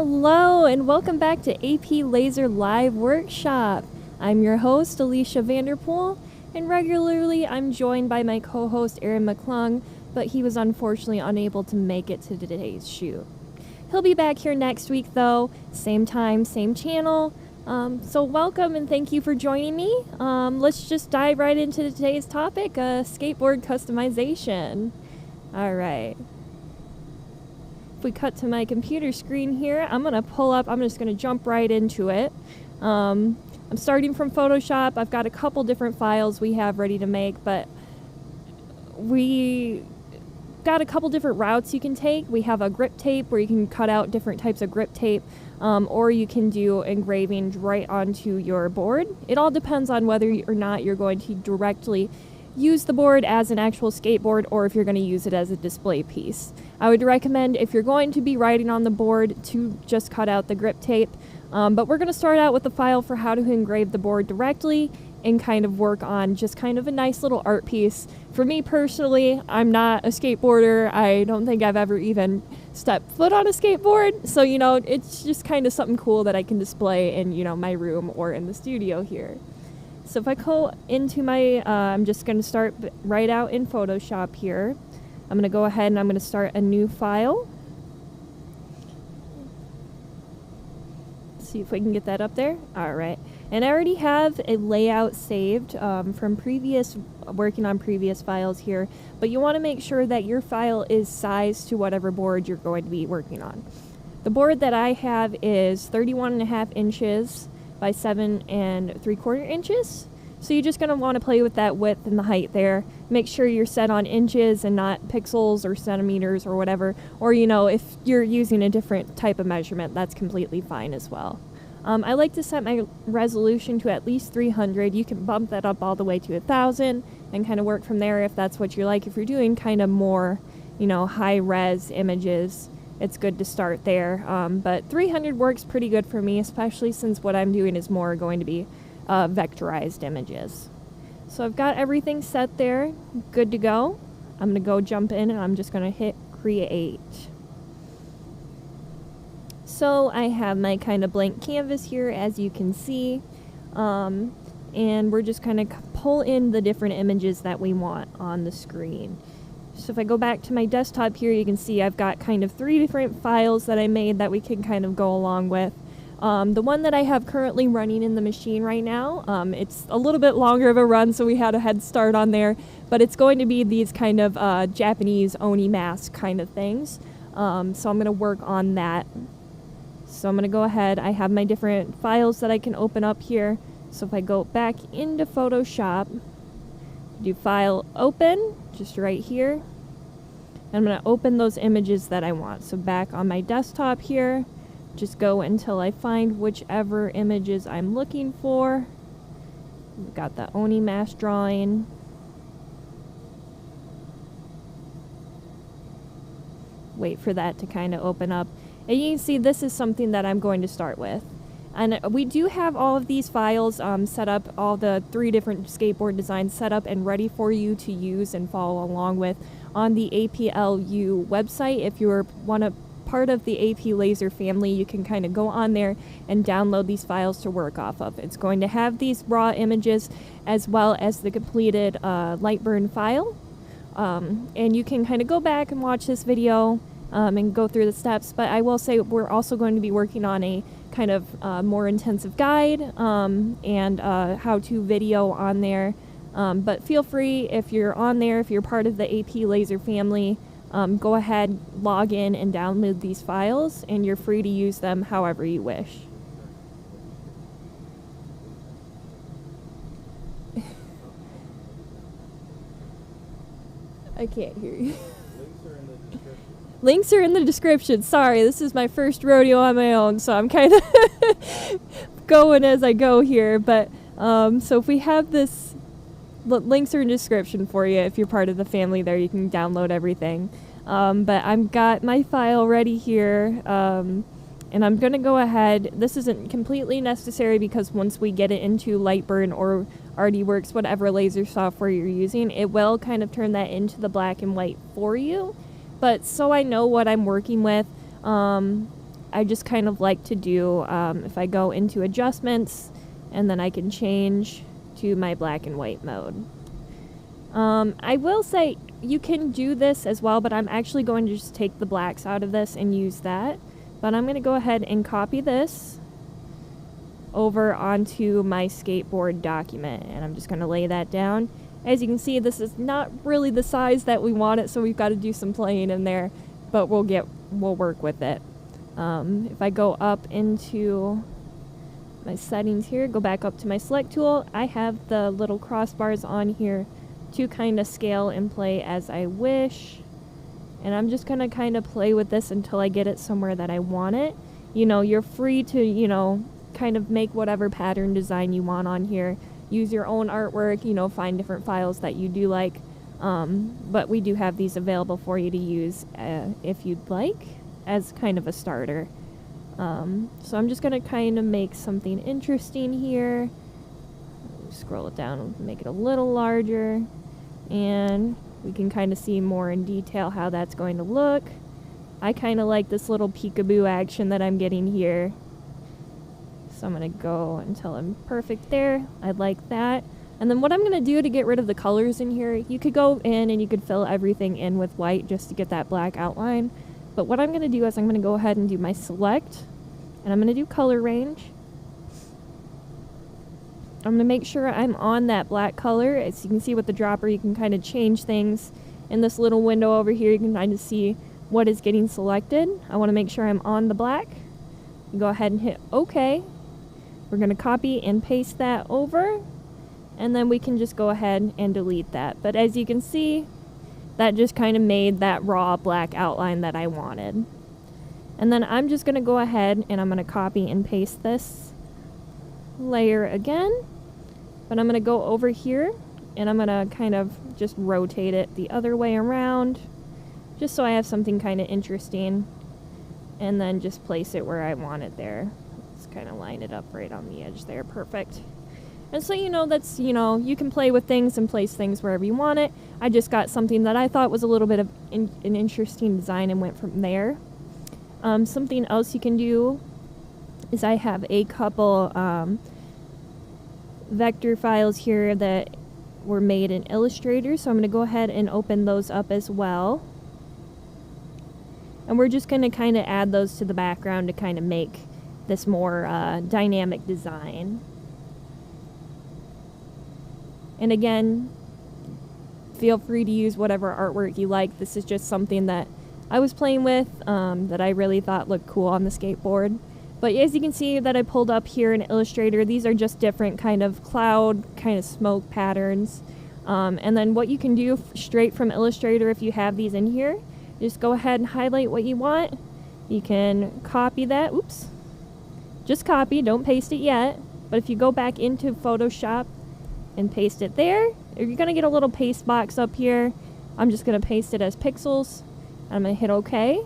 Hello and welcome back to AP Lazer Live Workshop. I'm your host, Alicia Vanderpool, and regularly I'm joined by my co-host, Aaron McClung, but he was unfortunately unable to make it to today's shoot. He'll be back here next week though, same time, same channel. So welcome and thank you for joining me. Let's just dive right into today's topic, skateboard customization. Alright. If we cut to my computer screen here, I'm just going to jump right into it. I'm starting from Photoshop. I've got a couple different files we have ready to make, but we got a couple different routes you can take. We have a grip tape where you can cut out different types of grip tape, or you can do engraving right onto your board. It all depends on whether or not you're going to directly use the board as an actual skateboard or if you're going to use it as a display piece. I would recommend if you're going to be riding on the board to just cut out the grip tape, but we're going to start out with a file for how to engrave the board directly and kind of work on just kind of a nice little art piece. For me personally, I'm not a skateboarder. I don't think I've ever even stepped foot on a skateboard, so it's just kind of something cool that I can display in my room or in the studio here. So if I go into my, I'm just going to start right out in Photoshop here. I'm going to go ahead and I'm going to start a new file. See if we can get that up there. Alright. And I already have a layout saved from working on previous files here. But you want to make sure that your file is sized to whatever board you're going to be working on. The board that I have is 31.5 inches by 7 3/4 inches. So you're just going to want to play with that width and the height there. Make sure you're set on inches and not pixels or centimeters or whatever. Or if you're using a different type of measurement, that's completely fine as well. I like to set my resolution to at least 300. You can bump that up all the way to 1,000 and kind of work from there if that's what you like. If you're doing kind of more, high res images, it's good to start there, but 300 works pretty good for me, especially since what I'm doing is more going to be vectorized images. So I've got everything set there, good to go. I'm going to go jump in and I'm just going to hit create. So I have my kind of blank canvas here, as you can see, and we're just kind of pull in the different images that we want on the screen. So if I go back to my desktop here, you can see I've got kind of 3 different files that I made that we can kind of go along with. The one that I have currently running in the machine right now, it's a little bit longer of a run, so we had a head start on there, but it's going to be these kind of Japanese oni mask kind of things. So I'm going to work on that. So I'm going to go ahead. I have my different files that I can open up here. So if I go back into Photoshop, do File Open, just right here. I'm going to open those images that I want. So back on my desktop here, just go until I find whichever images I'm looking for. We've got the Oni mask drawing. Wait for that to kind of open up. And you can see this is something that I'm going to start with. And we do have all of these files set up, all the 3 different skateboard designs set up and ready for you to use and follow along with on the APLU website. If you're part of the AP Lazer family, you can kind of go on there and download these files to work off of. It's going to have these raw images as well as the completed Lightburn file. And you can kind of go back and watch this video and go through the steps, but I will say we're also going to be working on a kind of more intensive guide and how-to video on there. But feel free, if you're on there, if you're part of the AP Lazer family, go ahead, log in and download these files, and you're free to use them however you wish. I can't hear you. Links are in the description. Sorry, this is my first rodeo on my own, so I'm kind of going as I go here. But so if we have this, links are in the description for you. If you're part of the family there, you can download everything. But I've got my file ready here, and I'm going to go ahead. This isn't completely necessary because once we get it into Lightburn or Artworks, whatever laser software you're using, it will kind of turn that into the black and white for you. But so I know what I'm working with, I just kind of like to do, if I go into adjustments, and then I can change to my black and white mode. I will say you can do this as well, but I'm actually going to just take the blacks out of this and use that. But I'm going to go ahead and copy this over onto my skateboard document, and I'm just going to lay that down. As you can see, this is not really the size that we want it, so we've got to do some playing in there, but we'll work with it. If I go up into my settings here, go back up to my select tool, I have the little crossbars on here to kind of scale and play as I wish. And I'm just going to kind of play with this until I get it somewhere that I want it. You know, you're free to, you know, kind of make whatever pattern design you want on here. Use your own artwork, you know, find different files that you do like. But we do have these available for you to use if you'd like, as kind of a starter. So I'm just going to kind of make something interesting here. Scroll it down and make it a little larger. And we can kind of see more in detail how that's going to look. I kind of like this little peekaboo action that I'm getting here. So I'm going to go until I'm perfect there. I like that. And then what I'm going to do to get rid of the colors in here, you could go in and you could fill everything in with white just to get that black outline. But what I'm going to do is I'm going to go ahead and do my select. And I'm going to do color range. I'm going to make sure I'm on that black color. As you can see with the dropper, you can kind of change things. In this little window over here, you can kind of see what is getting selected. I want to make sure I'm on the black. Go ahead and hit OK. We're going to copy and paste that over. And then we can just go ahead and delete that. But as you can see, that just kind of made that raw black outline that I wanted. And then I'm just going to go ahead and I'm going to copy and paste this layer again. But I'm going to go over here and I'm going to kind of just rotate it the other way around, just so I have something kind of interesting. And then just place it where I want it there. Let's kind of line it up right on the edge there. Perfect. And so, you know, that's, you know, you can play with things and place things wherever you want it. I just got something that I thought was a little bit of an interesting design and went from there. Something else you can do is I have a couple vector files here that were made in Illustrator, so I'm going to go ahead and open those up as well. And we're just going to kind of add those to the background to kind of make this more dynamic design. And again, feel free to use whatever artwork you like. This is just something that I was playing with that I really thought looked cool on the skateboard. But as you can see that I pulled up here in Illustrator, these are just different kind of cloud, kind of smoke patterns. And then what you can do straight from Illustrator, if you have these in here, just go ahead and highlight what you want. You can copy that. Oops. Just copy, don't paste it yet. But if you go back into Photoshop and paste it there, you're going to get a little paste box up here. I'm just going to paste it as pixels. I'm going to hit OK.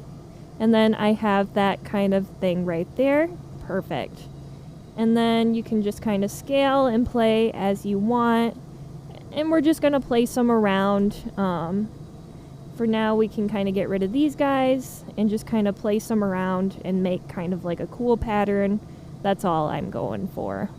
And then I have that kind of thing right there. Perfect. And then you can just kind of scale and play as you want. And we're just going to place them around. For now, we can kind of get rid of these guys and just kind of place them around and make kind of like a cool pattern. That's all I'm going for.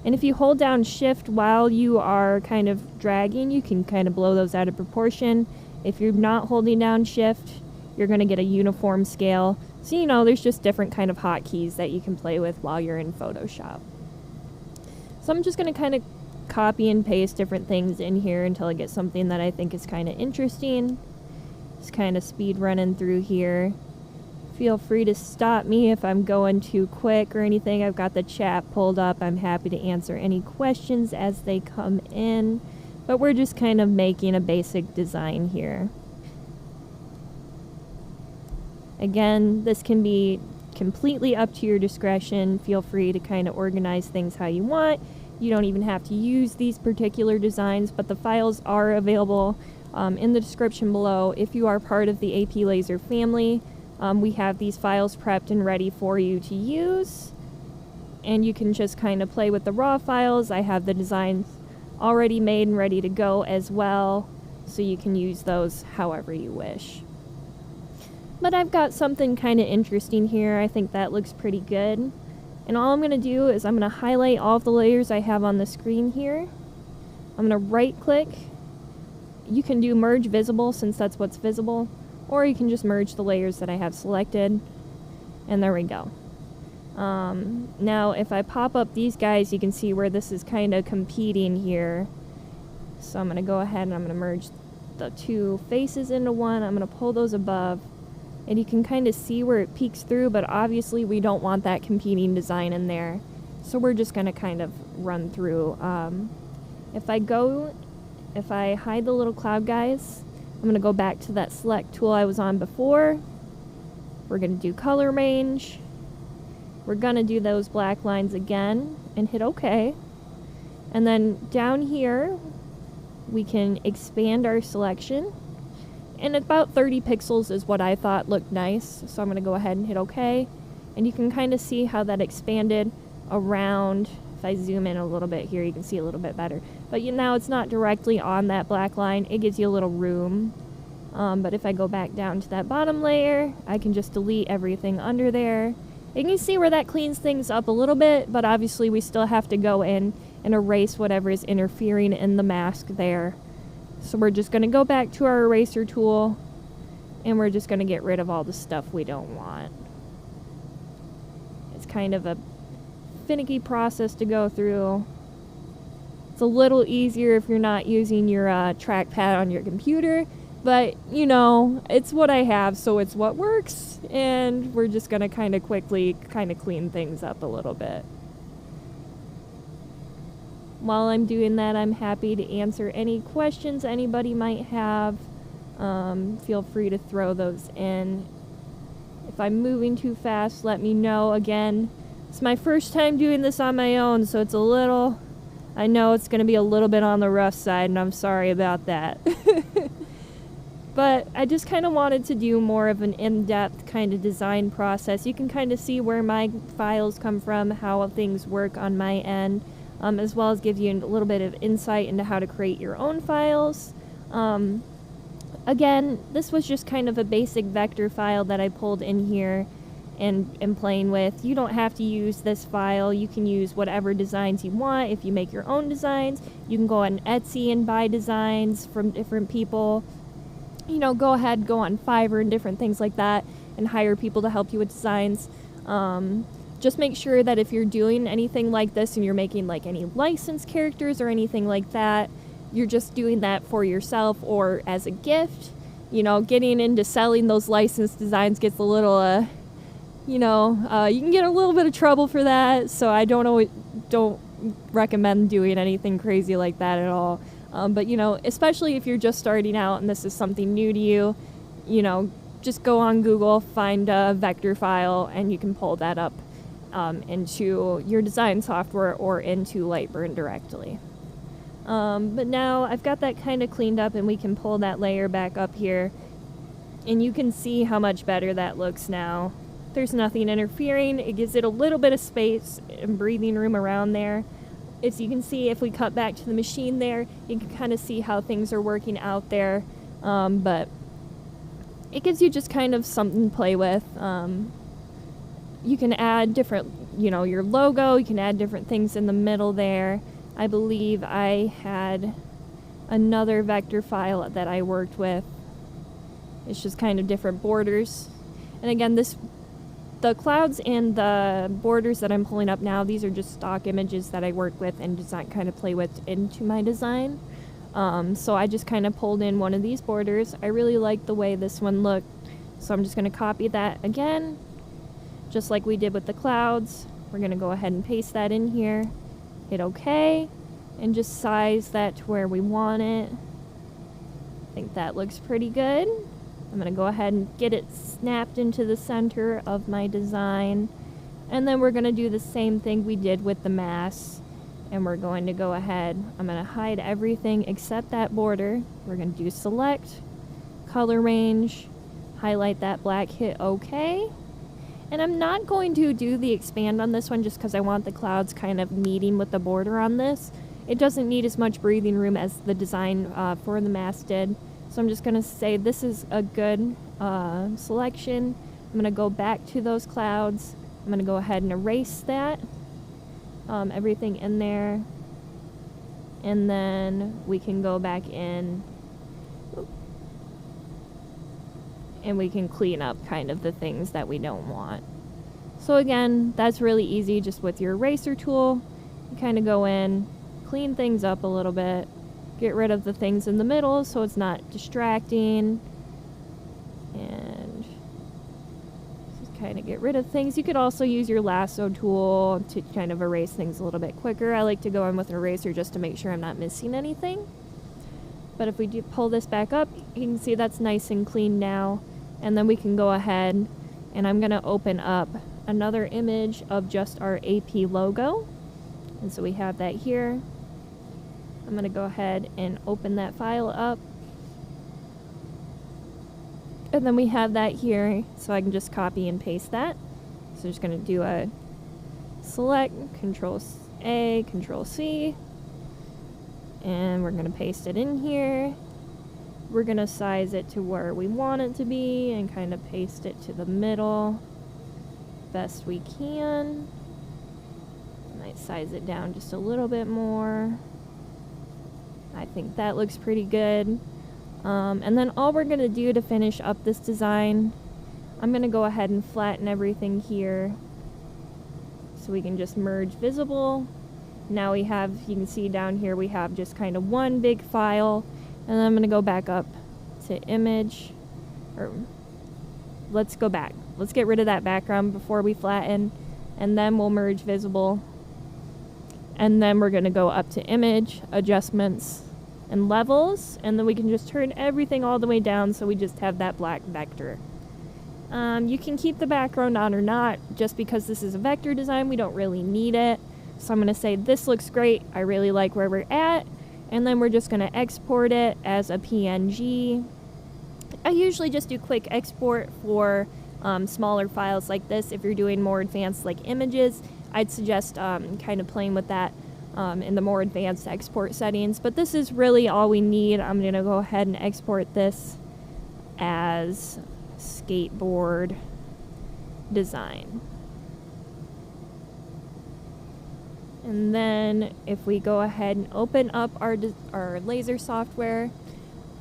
And if you hold down Shift while you are kind of dragging, you can kind of blow those out of proportion. If you're not holding down Shift, you're going to get a uniform scale. So, you know, there's just different kind of hotkeys that you can play with while you're in Photoshop. So I'm just going to kind of copy and paste different things in here until I get something that I think is kind of interesting. Just kind of speed running through here. Feel free to stop me if I'm going too quick or anything. I've got the chat pulled up. I'm happy to answer any questions as they come in. But we're just kind of making a basic design here. Again, this can be completely up to your discretion. Feel free to kind of organize things how you want. You don't even have to use these particular designs, but the files are available in the description below. If you are part of the AP Lazer family, we have these files prepped and ready for you to use. And you can just kind of play with the raw files. I have the designs already made and ready to go as well, so you can use those however you wish. But I've got something kind of interesting here. I think that looks pretty good. And all I'm going to do is I'm going to highlight all of the layers I have on the screen here. I'm going to right click. You can do merge visible since that's what's visible, or you can just merge the layers that I have selected. And there we go. Now if I pop up these guys, you can see where this is kind of competing here. So I'm going to go ahead and I'm going to merge the two faces into one. I'm going to pull those above. And you can kind of see where it peeks through, but obviously we don't want that competing design in there. So we're just going to kind of run through. If I hide the little cloud guys, I'm going to go back to that select tool I was on before. We're going to do color range. We're going to do those black lines again and hit OK. And then down here, we can expand our selection. And about 30 pixels is what I thought looked nice. So I'm going to go ahead and hit OK. And you can kind of see how that expanded around. If I zoom in a little bit here, you can see a little bit better. But now it's not directly on that black line. It gives you a little room. But if I go back down to that bottom layer, I can just delete everything under there. You can see where that cleans things up a little bit, but obviously we still have to go in and erase whatever is interfering in the mask there. So we're just going to go back to our eraser tool, and we're just going to get rid of all the stuff we don't want. It's kind of a finicky process to go through. It's a little easier if you're not using your trackpad on your computer, but you know, it's what I have, so it's what works, and we're just going to kind of quickly clean things up a little bit. While I'm doing that, I'm happy to answer any questions anybody might have. Feel free to throw those in. If I'm moving too fast, let me know. Again, it's my first time doing this on my own, so I know it's going to be a little bit on the rough side, and I'm sorry about that. But I just kind of wanted to do more of an in-depth kind of design process. You can kind of see where my files come from, how things work on my end. As well as give you a little bit of insight into how to create your own files. Again, this was just kind of a basic vector file that I pulled in here and am playing with. You don't have to use this file. You can use whatever designs you want. If you make your own designs, you can go on Etsy and buy designs from different people. You know, go ahead, go on Fiverr and different things like that and hire people to help you with designs. Just make sure that if you're doing anything like this and you're making like any licensed characters or anything like that, you're just doing that for yourself or as a gift. You know, getting into selling those licensed designs gets a little, you can get a little bit of trouble for that. So I don't recommend doing anything crazy like that at all. But, you know, especially if you're just starting out and this is something new to you, you know, just go on Google, find a vector file, and you can pull that up into your design software or into Lightburn directly. But now I've got that kind of cleaned up, and we can pull that layer back up here, and you can see how much better that looks now. There's nothing interfering. It gives it a little bit of space and breathing room around there. As you can see, if we cut back to the machine there, you can kind of see how things are working out there. But it gives you just kind of something to play with. You can add different, your logo. You can add different things in the middle there. I believe I had another vector file that I worked with. It's just kind of different borders. And again, the clouds and the borders that I'm pulling up now, these are just stock images that I work with and kind of play with into my design. So I just kind of pulled in one of these borders. I really like the way this one looked, so I'm just going to copy that again, just like we did with the clouds. We're going to go ahead and paste that in here, hit OK, and just size that to where we want it. I think that looks pretty good. I'm going to go ahead and get it snapped into the center of my design. And then we're going to do the same thing we did with the mask. And we're going to go ahead. I'm going to hide everything except that border. We're going to do select, color range, highlight that black, hit OK. And I'm not going to do the expand on this one just because I want the clouds kind of meeting with the border on this. It doesn't need as much breathing room as the design for the mask did. So I'm just going to say this is a good selection. I'm going to go back to those clouds. I'm going to go ahead and erase that, everything in there. And then we can go back in and we can clean up kind of the things that we don't want. So again, that's really easy just with your eraser tool. You kind of go in, clean things up a little bit, get rid of the things in the middle so it's not distracting, and just kind of get rid of things. You could also use your lasso tool to kind of erase things a little bit quicker. I like to go in with an eraser just to make sure I'm not missing anything. But if we do pull this back up, you can see that's nice and clean now. And then we can go ahead and I'm going to open up another image of just our AP logo. And so we have that here. I'm going to go ahead and open that file up. And then we have that here, so I can just copy and paste that. So I'm just going to do a select, Control A, Control C. And we're going to paste it in here. We're going to size it to where we want it to be and kind of paste it to the middle best we can. Might size it down just a little bit more. I think that looks pretty good. And then all we're going to do to finish up this design, I'm going to go ahead and flatten everything here so we can just merge visible. Now we have, you can see down here, we have just kind of one big file. And then I'm going to go back up to image, or let's go back. Let's get rid of that background before we flatten, and then we'll merge visible. And then we're going to go up to image, adjustments, and levels, and then we can just turn everything all the way down so we just have that black vector. You can keep the background on or not. Just because this is a vector design, we don't really need it. So I'm going to say this looks great. I really like where we're at. And then we're just going to export it as a PNG. I usually just do quick export for smaller files like this. If you're doing more advanced like images, I'd suggest kind of playing with that in the more advanced export settings. But this is really all we need. I'm going to go ahead and export this as skateboard design. And then if we go ahead and open up our Lazer software,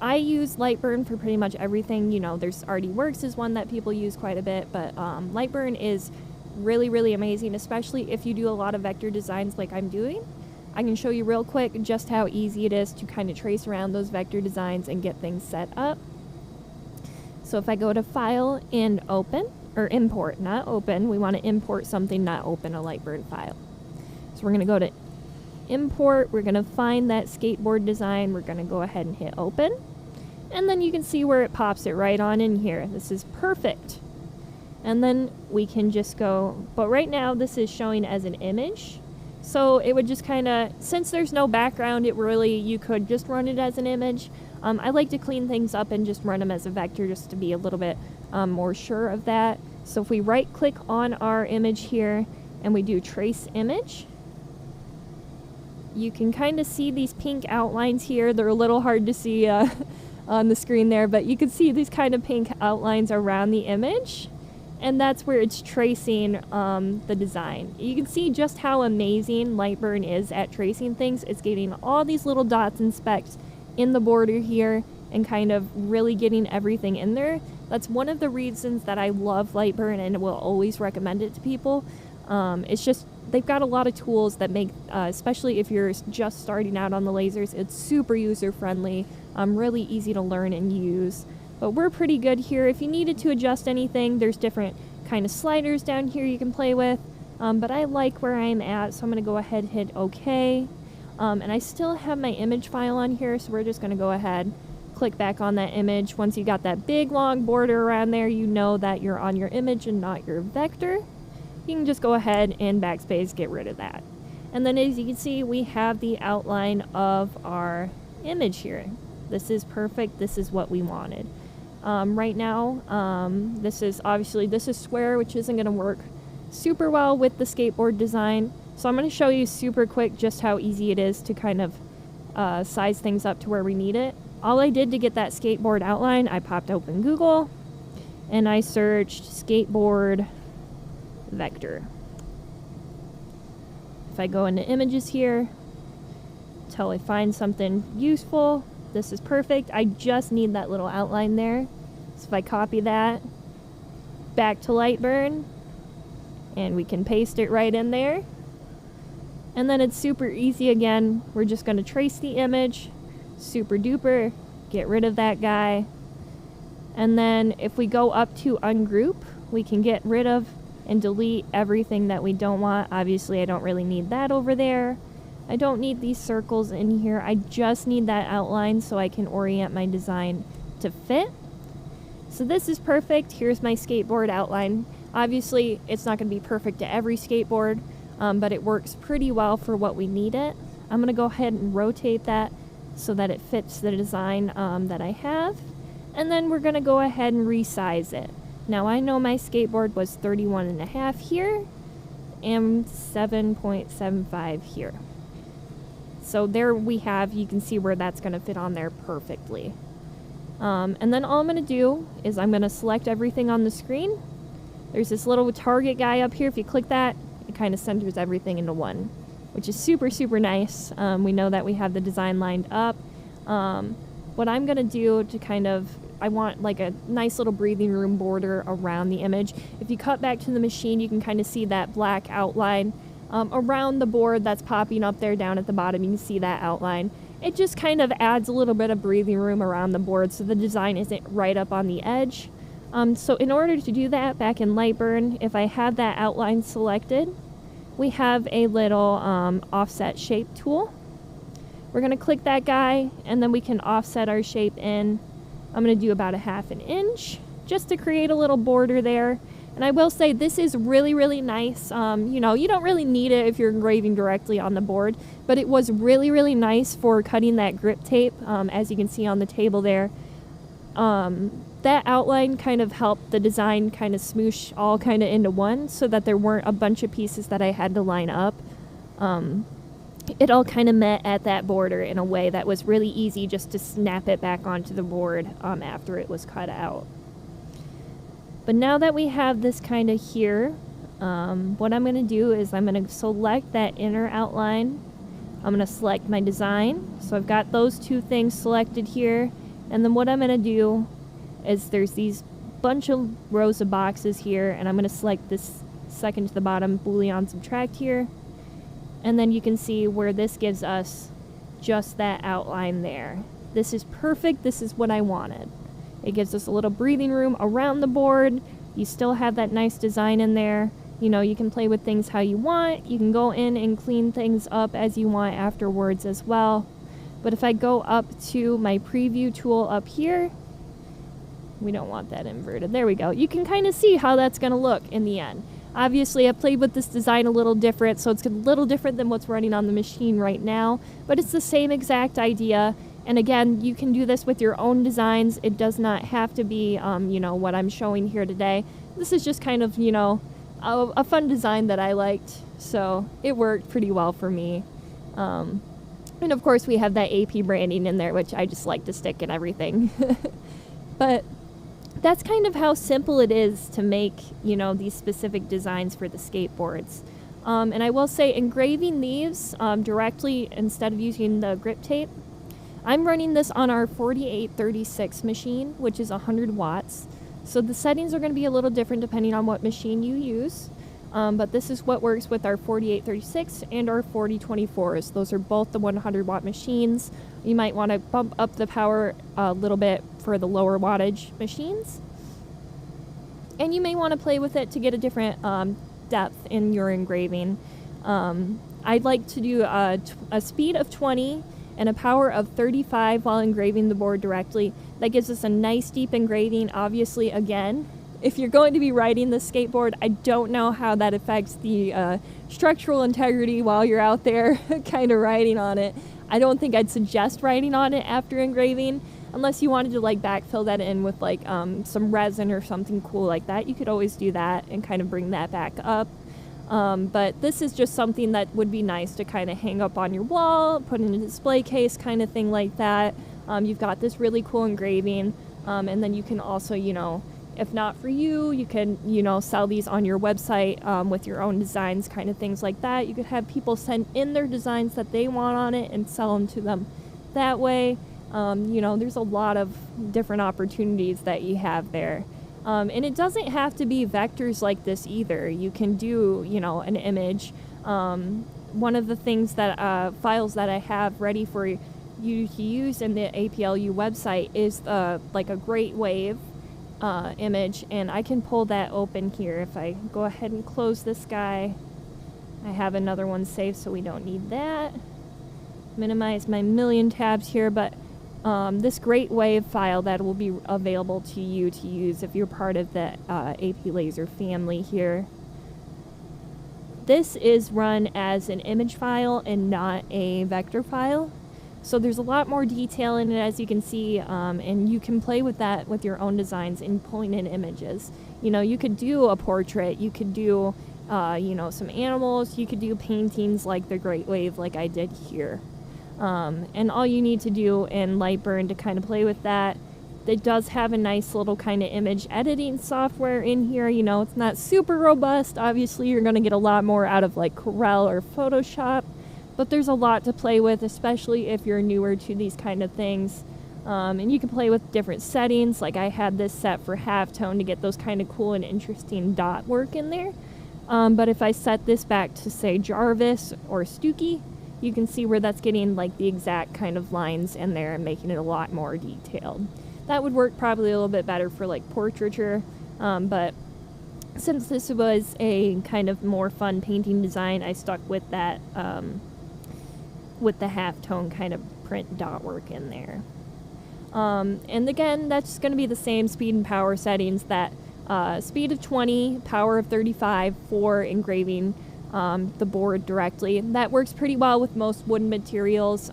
I use Lightburn for pretty much everything. You know, there's Artworks is one that people use quite a bit, but Lightburn is really, really amazing, especially if you do a lot of vector designs like I'm doing. I can show you real quick just how easy it is to kind of trace around those vector designs and get things set up. So if I go to File and Open, or Import, not Open, we want to import something, not open a Lightburn file. So we're going to go to Import, we're going to find that skateboard design, we're going to go ahead and hit Open, and then you can see where it pops it right on in here. This is perfect. And then we can just go, but right now this is showing as an image, so it would just kind of, since there's no background, it really, you could just run it as an image. I like to clean things up and just run them as a vector just to be a little bit more sure of that. So if we right click on our image here and we do trace image, you can kind of see these pink outlines here. They're a little hard to see on the screen there, but you can see these kind of pink outlines around the image, and that's where it's tracing the design. You can see just how amazing Lightburn is at tracing things. It's getting all these little dots and specks in the border here and kind of really getting everything in there. That's one of the reasons that I love Lightburn and will always recommend it to people. It's just, they've got a lot of tools that make, especially if you're just starting out on the lasers, it's super user-friendly, really easy to learn and use. But we're pretty good here. If you needed to adjust anything, there's different kind of sliders down here you can play with. But I like where I'm at, so I'm going to go ahead and hit OK. And I still have my image file on here, so we're just going to go ahead, click back on that image. Once you got that big long border around there, you know that you're on your image and not your vector. You can just go ahead and backspace, get rid of that. And then as you can see, we have the outline of our image here. This is perfect. This is what we wanted. Right now, this is square, which isn't going to work super well with the skateboard design. So I'm going to show you super quick just how easy it is to kind of size things up to where we need it. all I did to get that skateboard outline, I popped open Google and I searched skateboard vector. If I go into images here, till I find something useful, this is perfect. I just need that little outline there. So if I copy that back to Lightburn, and we can paste it right in there. And then it's super easy again. We're just going to trace the image, super duper, get rid of that guy. And then if we go up to ungroup, we can get rid of and delete everything that we don't want. Obviously, I don't really need that over there. I don't need these circles in here. I just need that outline so I can orient my design to fit. So this is perfect. Here's my skateboard outline. Obviously, it's not going to be perfect to every skateboard, but it works pretty well for what we need it. I'm going to go ahead and rotate that so that it fits the design that I have. And then we're going to go ahead and resize it. Now I know my skateboard was 31.5 here and 7.75 here. So there we have, you can see where that's going to fit on there perfectly. And then all I'm going to do is I'm going to select everything on the screen. There's this little target guy up here. If you click that, it kind of centers everything into one, which is super, super nice. We know that we have the design lined up. What I'm going to do to kind of, I want like a nice little breathing room border around the image. If you cut back to the machine, you can kind of see that black outline around the board that's popping up there down at the bottom. You can see that outline. It just kind of adds a little bit of breathing room around the board so the design isn't right up on the edge. So in order to do that, back in Lightburn, if I have that outline selected, we have a little offset shape tool. We're going to click that guy, and then we can offset our shape in. I'm going to do about 1/2 inch just to create a little border there. And I will say this is really, really nice. You know, you don't really need it if you're engraving directly on the board, but it was really, really nice for cutting that grip tape, as you can see on the table there. That outline kind of helped the design kind of smoosh all kind of into one so that there weren't a bunch of pieces that I had to line up. It all kind of met at that border in a way that was really easy just to snap it back onto the board after it was cut out. But now that we have this kind of here, what I'm going to do is I'm going to select that inner outline. I'm going to select my design. So I've got those two things selected here. And then what I'm going to do is there's these bunch of rows of boxes here, and I'm going to select this second to the bottom Boolean subtract here. And then you can see where this gives us just that outline there. This is perfect. This is what I wanted. It gives us a little breathing room around the board. You still have that nice design in there. You know, you can play with things how you want. You can go in and clean things up as you want afterwards as well. But if I go up to my preview tool up here, we don't want that inverted. There we go. You can kind of see how that's going to look in the end. Obviously, I played with this design a little different, so it's a little different than what's running on the machine right now, but it's the same exact idea. And again, you can do this with your own designs. It does not have to be, you know, what I'm showing here today. This is just kind of, you know, a fun design that I liked, so it worked pretty well for me. And of course, we have that AP branding in there, which I just like to stick in everything. But that's kind of how simple it is to make, you know, these specific designs for the skateboards. And I will say engraving these directly instead of using the grip tape, I'm running this on our 4836 machine, which is 100 watts. So the settings are going to be a little different depending on what machine you use. But this is what works with our 4836 and our 4024s. Those are both the 100 watt machines. You might want to bump up the power a little bit for the lower wattage machines. And you may want to play with it to get a different depth in your engraving. I'd like to do a speed of 20 and a power of 35 while engraving the board directly. That gives us a nice deep engraving. Obviously, again, if you're going to be riding the skateboard, I don't know how that affects the structural integrity while you're out there kind of riding on it. I don't think I'd suggest riding on it after engraving, unless you wanted to like backfill that in with like some resin or something cool like that. You could always do that and kind of bring that back up. But this is just something that would be nice to kind of hang up on your wall, put in a display case kind of thing like that. You've got this really cool engraving, and then you can also, if not for you, you can, sell these on your website with your own designs, kind of things like that. You could have people send in their designs that they want on it and sell them to them that way. There's a lot of different opportunities that you have there. And it doesn't have to be vectors like this either. You can do, an image. One of the things that files that I have ready for you to use in the APLU website is like a great wave image, and I can pull that open here. If I go ahead and close this guy, I have another one saved, so we don't need that. Minimize my million tabs here, but this great wave file that will be available to you to use if you're part of the AP Lazer family here. This is run as an image file and not a vector file. So there's a lot more detail in it, as you can see, and you can play with that with your own designs in pulling in images. You could do a portrait, you could do, some animals, you could do paintings like the Great Wave like I did here. And all you need to do in Lightburn to kind of play with that, it does have a nice little kind of image editing software in here. It's not super robust. Obviously, you're going to get a lot more out of like Corel or Photoshop. But there's a lot to play with, especially if you're newer to these kind of things. And you can play with different settings. Like I had this set for halftone to get those kind of cool and interesting dot work in there. But if I set this back to, say, Jarvis or Stooky, you can see where that's getting like the exact kind of lines in there and making it a lot more detailed. That would work probably a little bit better for like portraiture. But since this was a kind of more fun painting design, I stuck with that with the halftone kind of print dot work in there. And again, that's going to be the same speed and power settings, that speed of 20, power of 35 for engraving the board directly. That works pretty well with most wooden materials,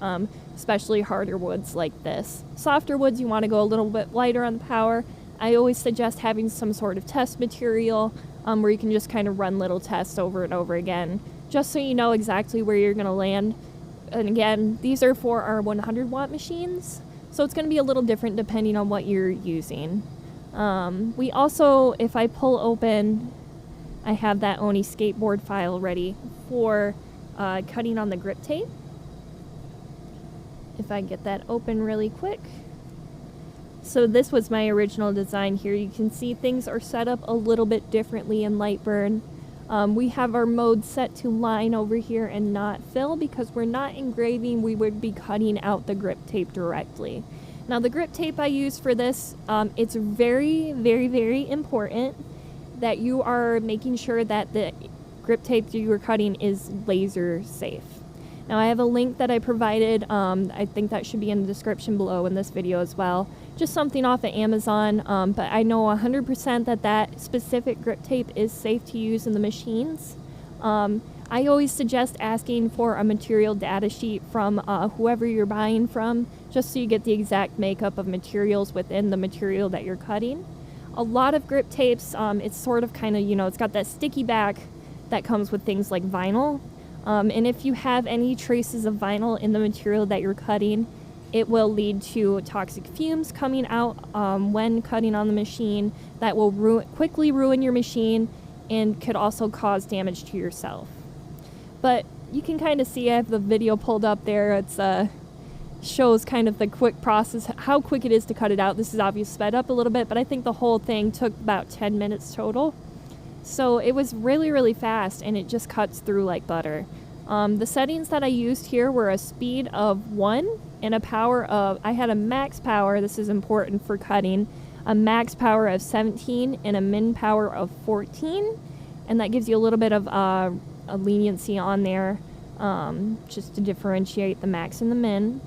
especially harder woods like this. Softer woods, you want to go a little bit lighter on the power. I always suggest having some sort of test material where you can just kind of run little tests over and over again, just so you know exactly where you're going to land. And again, these are for our 100 watt machines, so it's going to be a little different depending on what you're using. We also, if I pull open, I have that Oni skateboard file ready for cutting on the grip tape. If I get that open really quick. So this was my original design here. You can see things are set up a little bit differently in Lightburn. We have our mode set to line over here and not fill, because we're not engraving, we would be cutting out the grip tape directly. Now the grip tape I use for this, it's very, very, very important that you are making sure that the grip tape you are cutting is laser safe. Now I have a link that I provided, I think that should be in the description below in this video as well. Just something off of Amazon, but I know 100% that specific grip tape is safe to use in the machines. I always suggest asking for a material data sheet from whoever you're buying from, just so you get the exact makeup of materials within the material that you're cutting. A lot of grip tapes, it's sort of kind of, it's got that sticky back that comes with things like vinyl. And if you have any traces of vinyl in the material that you're cutting, it will lead to toxic fumes coming out when cutting on the machine that will quickly ruin your machine and could also cause damage to yourself. But you can kind of see, I have the video pulled up there. It's shows kind of the quick process, how quick it is to cut it out. This is obviously sped up a little bit, but I think the whole thing took about 10 minutes total. So it was really, really fast, and it just cuts through like butter. The settings that I used here were a speed of 1 and a power of, I had a max power, this is important for cutting, a max power of 17 and a min power of 14. And that gives you a little bit of a leniency on there, just to differentiate the max and the min.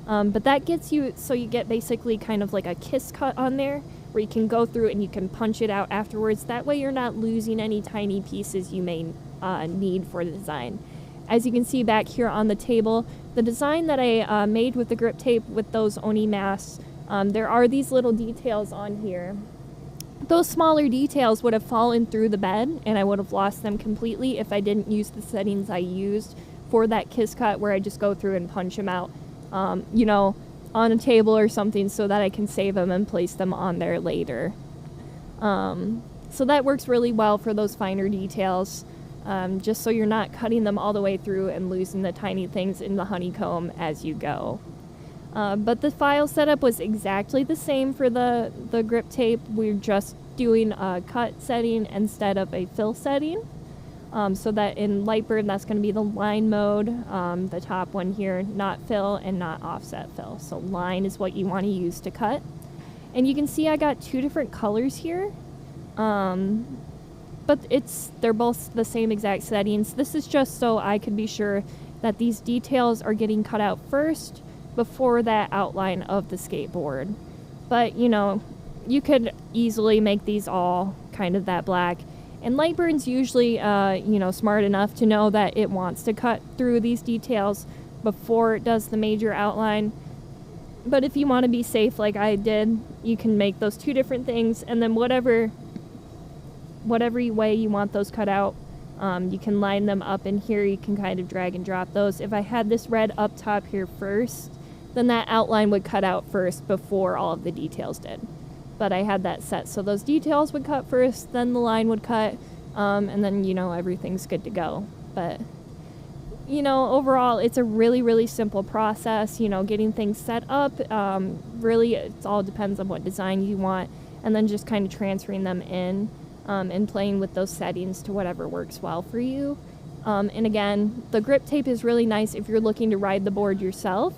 But that gets you, so you get basically kind of like a kiss cut on there, where you can go through and you can punch it out afterwards. That way you're not losing any tiny pieces you may need for the design. As you can see back here on the table, the design that I made with the grip tape with those Oni masks, there are these little details on here. Those smaller details would have fallen through the bed, and I would have lost them completely if I didn't use the settings I used for that kiss cut, where I just go through and punch them out. on a table or something so that I can save them and place them on there later. So that works really well for those finer details, just so you're not cutting them all the way through and losing the tiny things in the honeycomb as you go. But the file setup was exactly the same for the grip tape. We're just doing a cut setting instead of a fill setting. So that in Lightburn, that's going to be the line mode, the top one here, not fill and not offset fill. So line is what you want to use to cut. And you can see I got two different colors here, but they're both the same exact settings. This is just so I could be sure that these details are getting cut out first before that outline of the skateboard. But, you know, you could easily make these all kind of that black. And Lightburn's usually, you know, smart enough to know that it wants to cut through these details before it does the major outline. But if you want to be safe like I did, you can make those two different things, and then whatever way you want those cut out, you can line them up in here. You can kind of drag and drop those. If I had this red up top here first, then that outline would cut out first before all of the details did. But I had that set, so those details would cut first, then the line would cut, and then, you know, everything's good to go. But, you know, overall, it's a really, really simple process, you know, getting things set up. Really, it all depends on what design you want, and then just kind of transferring them in and playing with those settings to whatever works well for you. And again, the grip tape is really nice if you're looking to ride the board yourself.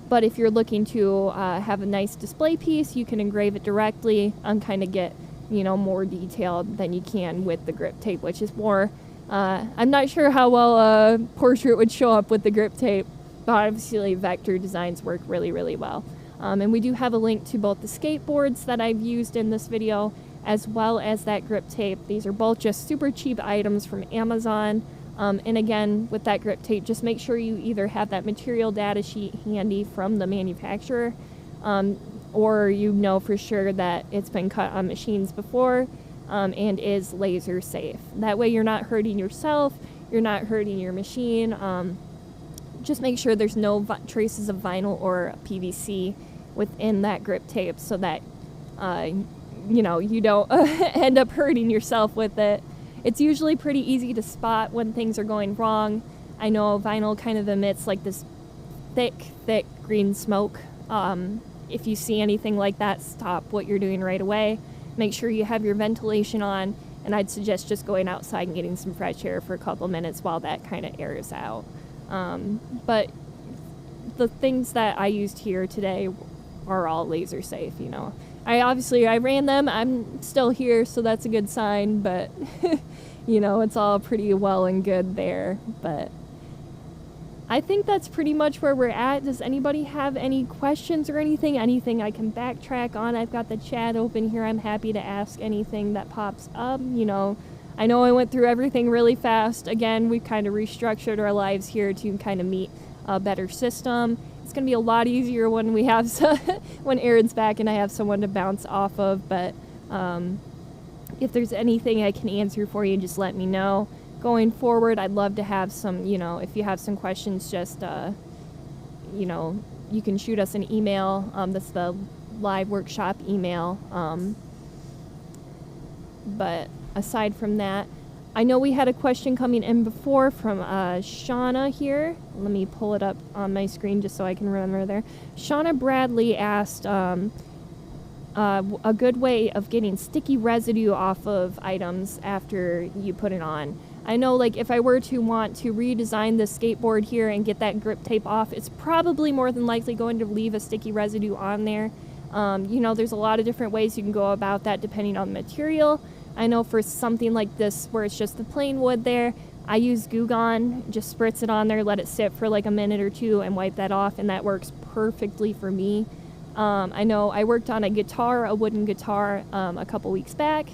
But if you're looking to have a nice display piece, you can engrave it directly and kind of get, you know, more detailed than you can with the grip tape, which is more, I'm not sure how well a portrait would show up with the grip tape, but obviously vector designs work really, really well. And we do have a link to both the skateboards that I've used in this video, as well as that grip tape. These are both just super cheap items from Amazon. And again, with that grip tape, just make sure you either have that material data sheet handy from the manufacturer, or you know for sure that it's been cut on machines before and is laser safe. That way you're not hurting yourself, you're not hurting your machine. Just make sure there's no traces of vinyl or PVC within that grip tape so that you know, you don't end up hurting yourself with it. It's usually pretty easy to spot when things are going wrong. I know vinyl kind of emits like this thick green smoke. If you see anything like that, stop what you're doing right away. Make sure you have your ventilation on, and I'd suggest just going outside and getting some fresh air for a couple minutes while that kind of airs out. But the things that I used here today are all laser safe, you know. I ran them, I'm still here, so that's a good sign, but you know, it's all pretty well and good there. But I think that's pretty much where we're at. Does anybody have any questions or anything I can backtrack on? I've got the chat open here. I'm happy to ask anything that pops up. You know I went through everything really fast. Again, we've kind of restructured our lives here to kind of meet a better system. It's going to be a lot easier when we have when Aaron's back and I have someone to bounce off of. But if there's anything I can answer for you, just let me know. Going forward, I'd love to have some, you know, if you have some questions, just, you know, you can shoot us an email. That's the live workshop email. But aside from that, I know we had a question coming in before from Shauna here. Let me pull it up on my screen just so I can remember there. Shauna Bradley asked a good way of getting sticky residue off of items after you put it on. I know, like, if I were to want to redesign the skateboard here and get that grip tape off, it's probably more than likely going to leave a sticky residue on there. You know, there's a lot of different ways you can go about that depending on the material. I know for something like this where it's just the plain wood there, I use Goo Gone, just spritz it on there, let it sit for like a minute or two and wipe that off, and that works perfectly for me. I know I worked on a wooden guitar, a couple weeks back,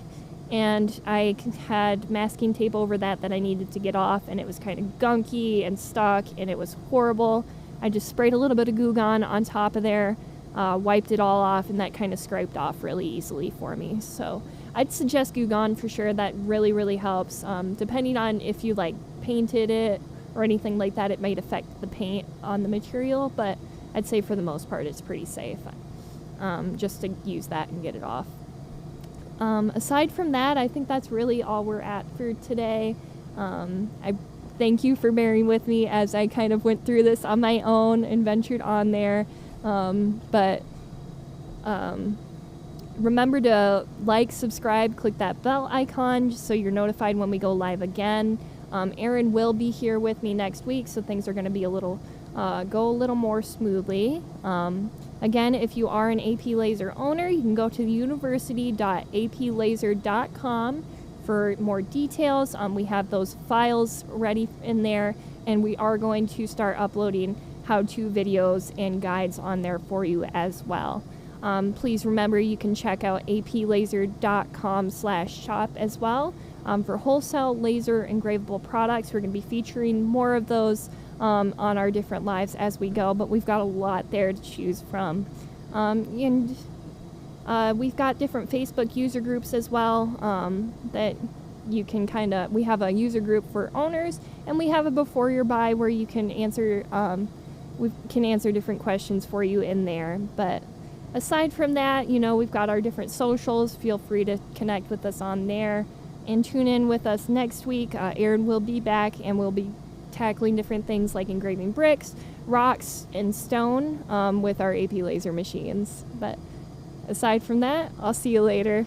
and I had masking tape over that I needed to get off, and it was kind of gunky and stuck, and it was horrible. I just sprayed a little bit of Goo Gone on top of there, wiped it all off, and that kind of scraped off really easily for me. So I'd suggest Goo Gone for sure. That really, really helps. Depending on if you like painted it or anything like that, it might affect the paint on the material, but I'd say for the most part it's pretty safe, just to use that and get it off. Aside from that, I think that's really all we're at for today. I thank you for bearing with me as I kind of went through this on my own and ventured on there. Remember to like, subscribe, click that bell icon just so you're notified when we go live again. Aaron will be here with me next week, so things are going to be go a little more smoothly. Again, if you are an AP Lazer owner, you can go to university.aplazer.com for more details. We have those files ready in there, and we are going to start uploading how-to videos and guides on there for you as well. Please remember you can check out aplazer.com/shop as well for wholesale laser engravable products. We're going to be featuring more of those on our different lives as we go, but we've got a lot there to choose from. We've got different Facebook user groups as well that you can we have a user group for owners, and we have a before your buy where you can answer we can answer different questions for you in there. But aside from that, we've got our different socials. Feel free to connect with us on there and tune in with us next week. Aaron will be back, and we'll be tackling different things like engraving bricks, rocks, and stone with our AP Lazer machines. But aside from that, I'll see you later.